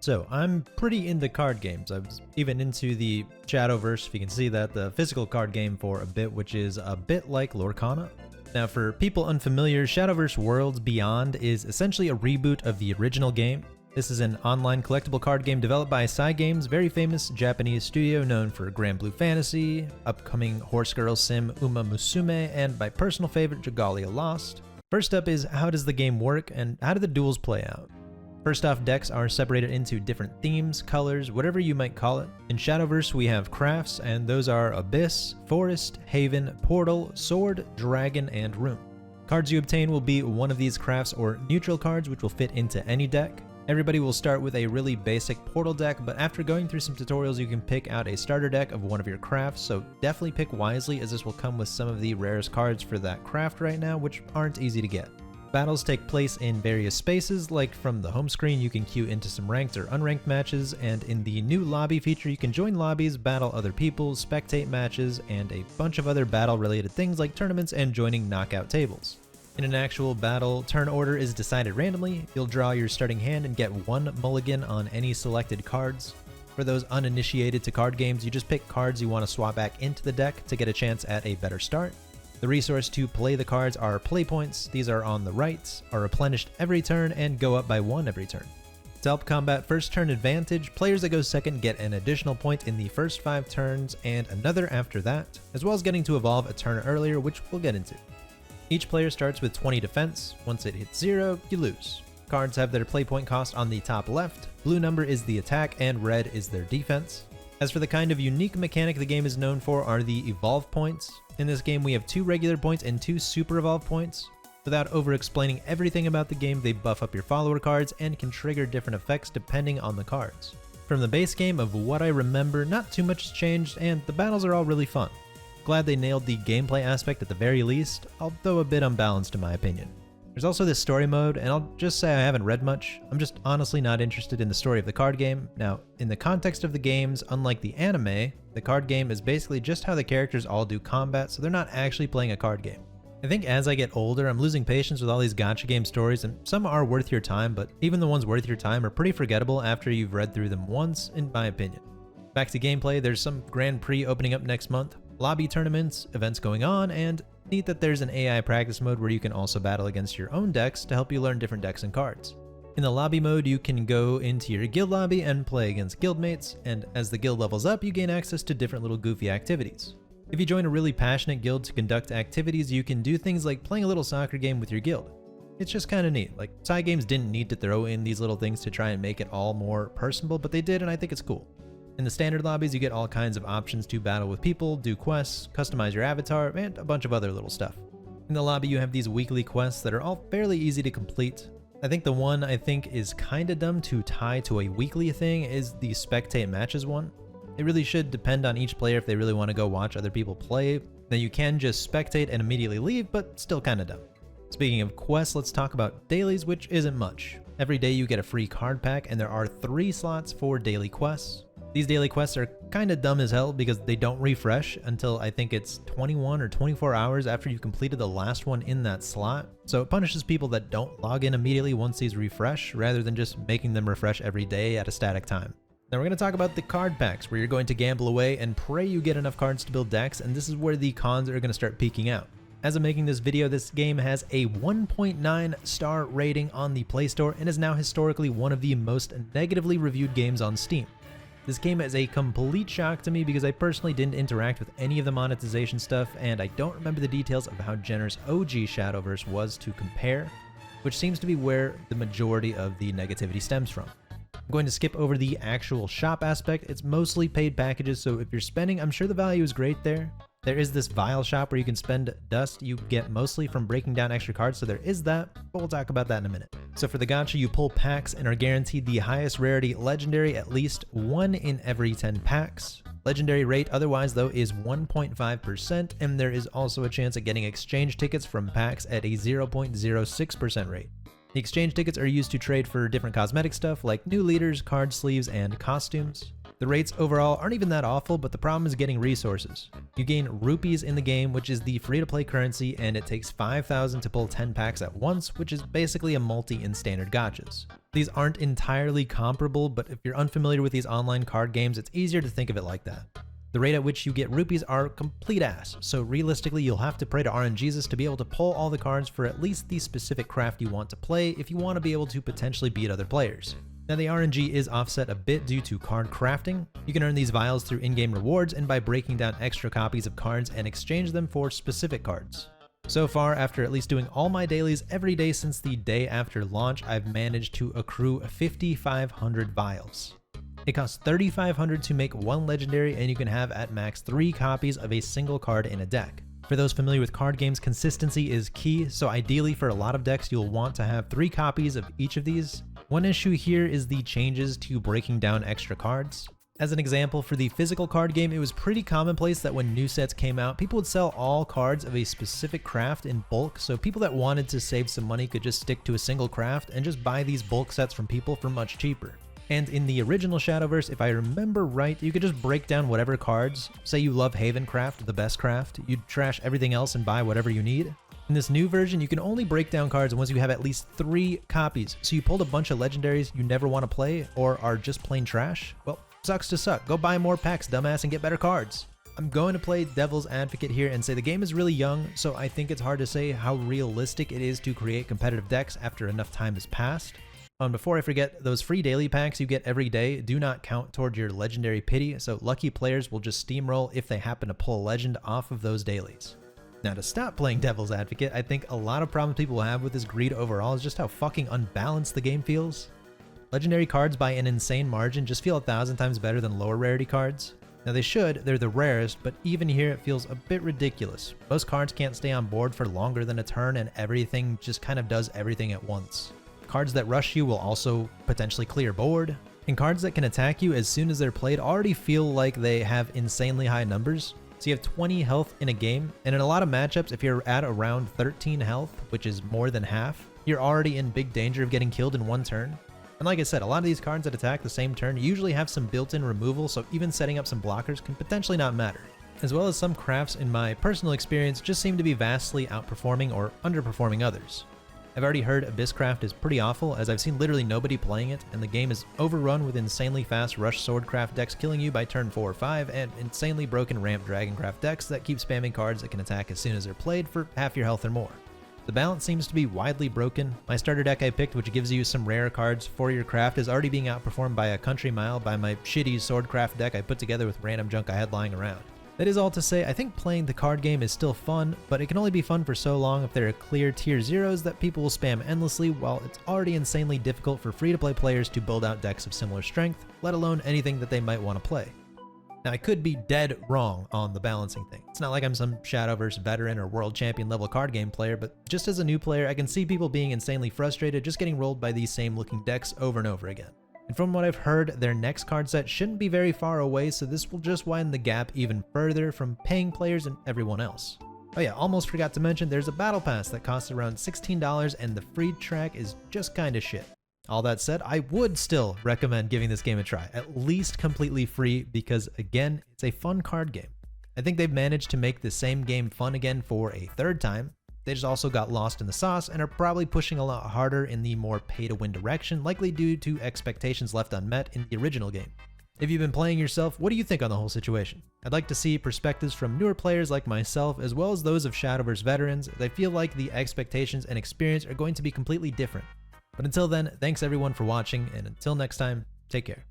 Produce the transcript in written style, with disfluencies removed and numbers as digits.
So I'm pretty into card games. I was even into the Shadowverse, if you can see that, the physical card game for a bit, which is a bit like Lorcana. Now for people unfamiliar, Shadowverse Worlds Beyond is essentially a reboot of the original game. This is an online collectible card game developed by Cygames, very famous Japanese studio known for Grand Blue Fantasy, upcoming horse girl sim Uma Musume, and my personal favorite Dragalia Lost. First up is how does the game work and how do the duels play out? First off, decks are separated into different themes, colors, whatever you might call it. In Shadowverse we have crafts, and those are Abyss, Forest, Haven, Portal, Sword, Dragon, and Rune. Cards you obtain will be one of these crafts or neutral cards which will fit into any deck. Everybody will start with a really basic Portal deck, but after going through some tutorials you can pick out a starter deck of one of your crafts, so definitely pick wisely as this will come with some of the rarest cards for that craft right now, which aren't easy to get. Battles take place in various spaces, like from the home screen you can queue into some ranked or unranked matches, and in the new lobby feature you can join lobbies, battle other people, spectate matches, and a bunch of other battle related things like tournaments and joining knockout tables. In an actual battle, turn order is decided randomly. You'll draw your starting hand and get one mulligan on any selected cards. For those uninitiated to card games, you just pick cards you want to swap back into the deck to get a chance at a better start. The resource to play the cards are play points. These are on the right, are replenished every turn, and go up by 1 every turn. To help combat first turn advantage, players that go second get an additional point in the first 5 turns and another after that, as well as getting to evolve a turn earlier, which we'll get into. Each player starts with 20 defense. Once it hits 0, you lose. Cards have their play point cost on the top left. Blue number is the attack and red is their defense. As for the kind of unique mechanic the game is known for are the evolve points. In this game we have 2 regular points and 2 super evolve points. Without over-explaining everything about the game, they buff up your follower cards and can trigger different effects depending on the cards. From the base game, of what I remember, not too much has changed and the battles are all really fun. Glad they nailed the gameplay aspect at the very least, although a bit unbalanced in my opinion. There's also this story mode, and I'll just say I haven't read much. I'm just honestly not interested in the story of the card game. Now, in the context of the games, unlike the anime, the card game is basically just how the characters all do combat, so they're not actually playing a card game. I think as I get older, I'm losing patience with all these gacha game stories, and some are worth your time, but even the ones worth your time are pretty forgettable after you've read through them once, in my opinion. Back to gameplay, there's some Grand Prix opening up next month, lobby tournaments, events going on, and neat that there's an AI practice mode where you can also battle against your own decks to help you learn different decks and cards. In the lobby mode, you can go into your guild lobby and play against guildmates, and as the guild levels up, you gain access to different little goofy activities. If you join a really passionate guild to conduct activities, you can do things like playing a little soccer game with your guild. It's just kinda neat. Like, Cygames didn't need to throw in these little things to try and make it all more personable, but they did, and I think it's cool. In the standard lobbies, you get all kinds of options to battle with people, do quests, customize your avatar, and a bunch of other little stuff. In the lobby, you have these weekly quests that are all fairly easy to complete. I think the one I think is kinda dumb to tie to a weekly thing is the spectate matches one. It really should depend on each player if they really want to go watch other people play. Then you can just spectate and immediately leave, but still kinda dumb. Speaking of quests, let's talk about dailies, which isn't much. Every day you get a free card pack, and there are 3 slots for daily quests. These daily quests are kinda dumb as hell because they don't refresh until I think it's 21 or 24 hours after you've completed the last one in that slot. So it punishes people that don't log in immediately once these refresh, rather than just making them refresh every day at a static time. Now we're going to talk about the card packs, where you're going to gamble away and pray you get enough cards to build decks, and this is where the cons are going to start peeking out. As I'm making this video, this game has a 1.9 star rating on the Play Store and is now historically one of the most negatively reviewed games on Steam. This game is a complete shock to me because I personally didn't interact with any of the monetization stuff, and I don't remember the details of how generous OG Shadowverse was to compare, which seems to be where the majority of the negativity stems from. I'm going to skip over the actual shop aspect. It's mostly paid packages, so if you're spending, I'm sure the value is great there. There is this vial shop where you can spend dust you get mostly from breaking down extra cards, so there is that, but we'll talk about that in a minute. So for the gacha, you pull packs and are guaranteed the highest rarity legendary at least 1 in every 10 packs. Legendary rate otherwise though is 1.5%, and there is also a chance at getting exchange tickets from packs at a 0.06% rate. The exchange tickets are used to trade for different cosmetic stuff like new leaders, card sleeves, and costumes. The rates overall aren't even that awful, but the problem is getting resources. You gain rupees in the game, which is the free-to-play currency, and it takes 5,000 to pull 10 packs at once, which is basically a multi in standard gachas. These aren't entirely comparable, but if you're unfamiliar with these online card games, it's easier to think of it like that. The rate at which you get rupees are complete ass, so realistically you'll have to pray to RNGesus to be able to pull all the cards for at least the specific craft you want to play if you want to be able to potentially beat other players. Now the RNG is offset a bit due to card crafting. You can earn these vials through in-game rewards and by breaking down extra copies of cards and exchange them for specific cards. So far, after at least doing all my dailies every day since the day after launch, I've managed to accrue 5,500 vials. It costs 3,500 to make one legendary, and you can have at max 3 copies of a single card in a deck. For those familiar with card games, consistency is key, so ideally for a lot of decks you'll want to have 3 copies of each of these. One issue here is the changes to breaking down extra cards. As an example, for the physical card game, it was pretty commonplace that when new sets came out, people would sell all cards of a specific craft in bulk, so people that wanted to save some money could just stick to a single craft and just buy these bulk sets from people for much cheaper. And in the original Shadowverse, if I remember right, you could just break down whatever cards. Say you love Haven Craft, the best craft, you'd trash everything else and buy whatever you need. In this new version, you can only break down cards once you have at least 3 copies. So you pulled a bunch of legendaries you never want to play or are just plain trash? Well, sucks to suck. Go buy more packs, dumbass, and get better cards. I'm going to play devil's advocate here and say the game is really young, so I think it's hard to say how realistic it is to create competitive decks after enough time has passed. Before I forget, those free daily packs you get every day do not count toward your legendary pity, so lucky players will just steamroll if they happen to pull a legend off of those dailies. Now to stop playing devil's advocate, I think a lot of problems people have with this greed overall is just how fucking unbalanced the game feels. Legendary cards by an insane margin just feel 1,000 times better than lower rarity cards. Now they should, they're the rarest, but even here it feels a bit ridiculous. Most cards can't stay on board for longer than a turn and everything just kind of does everything at once. Cards that rush you will also potentially clear board, and cards that can attack you as soon as they're played already feel like they have insanely high numbers. So you have 20 health in a game, and in a lot of matchups, if you're at around 13 health, which is more than half, you're already in big danger of getting killed in one turn. And like I said, a lot of these cards that attack the same turn usually have some built-in removal, so even setting up some blockers can potentially not matter. As well as some crafts in my personal experience just seem to be vastly outperforming or underperforming others. I've already heard Abysscraft is pretty awful, as I've seen literally nobody playing it, and the game is overrun with insanely fast rush swordcraft decks killing you by turn 4 or 5, and insanely broken ramp dragoncraft decks that keep spamming cards that can attack as soon as they're played for half your health or more. The balance seems to be widely broken. My starter deck I picked, which gives you some rare cards for your craft, is already being outperformed by a country mile by my shitty swordcraft deck I put together with random junk I had lying around. That is all to say, I think playing the card game is still fun, but it can only be fun for so long if there are clear tier 0s that people will spam endlessly, while it's already insanely difficult for free-to-play players to build out decks of similar strength, let alone anything that they might want to play. Now I could be dead wrong on the balancing thing. It's not like I'm some Shadowverse veteran or world champion level card game player, but just as a new player I can see people being insanely frustrated just getting rolled by these same looking decks over and over again. And from what I've heard, their next card set shouldn't be very far away, so this will just widen the gap even further from paying players and everyone else. Oh yeah, almost forgot to mention there's a battle pass that costs around $16 and the free track is just kinda shit. All that said, I would still recommend giving this game a try, at least completely free, because again, it's a fun card game. I think they've managed to make the same game fun again for a third time. They just also got lost in the sauce and are probably pushing a lot harder in the more pay-to-win direction, likely due to expectations left unmet in the original game. If you've been playing yourself, what do you think on the whole situation? I'd like to see perspectives from newer players like myself, as well as those of Shadowverse veterans, as I feel like the expectations and experience are going to be completely different. But until then, thanks everyone for watching, and until next time, take care.